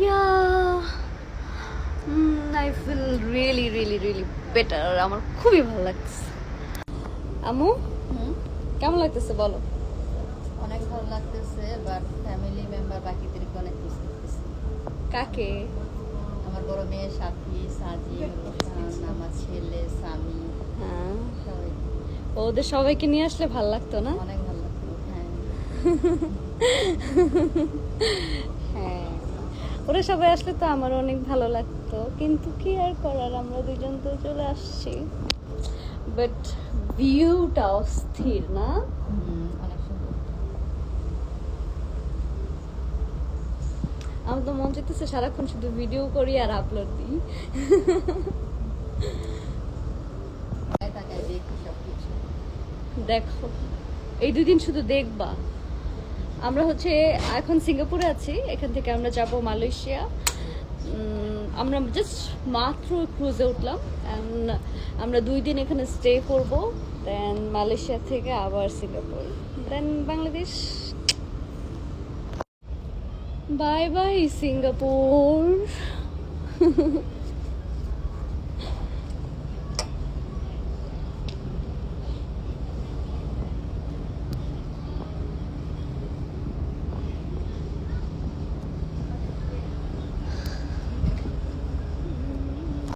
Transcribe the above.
Yeah, I feel really, really, really better. আমার খুবই ভালো লাগছে। আমু কেমন লাগতেছে বলো? অনেক ভালো লাগতেছে, বাট ফ্যামিলি মেম্বার বাকিদেরকে অনেক মিস করতেছে। কাকে? আমার বড় মেয়ে সাথী, সাজিদ, রোশান, আমার ছেলে, স্বামী, হ্যাঁ, সবাই ওদের সবাইকে নিয়ে আসলে ভালো লাগতো না? অনেক ভালো লাগতো। হ্যাঁ, হ্যাঁ, ওরা সবাই আসলে তো আমার অনেক ভালো লাগতো, কিন্তু কি আর করার, আমরা দুজন তো চলে আসছি। বাট ভিউটা অস্থির না? অনেক সুন্দর। আমার তো মন চাইতেছে সারাক্ষণ শুধু ভিডিও করি আর আপলোড দিই। তাকায় তাকায় দেখি সবকিছু। দেখো, এই দুদিন শুধু দেখবা। আমরা হচ্ছে এখন সিঙ্গাপুরে আছি, এখান থেকে আমরা যাব মালয়েশিয়া। আমরা জাস্ট মাত্র ক্রুজে উঠলাম, and আমরা 2 দিন এখানে স্টে করব, দেন মালয়েশিয়া থেকে আবার Singapore, then Bangladesh. Bye bye Singapore.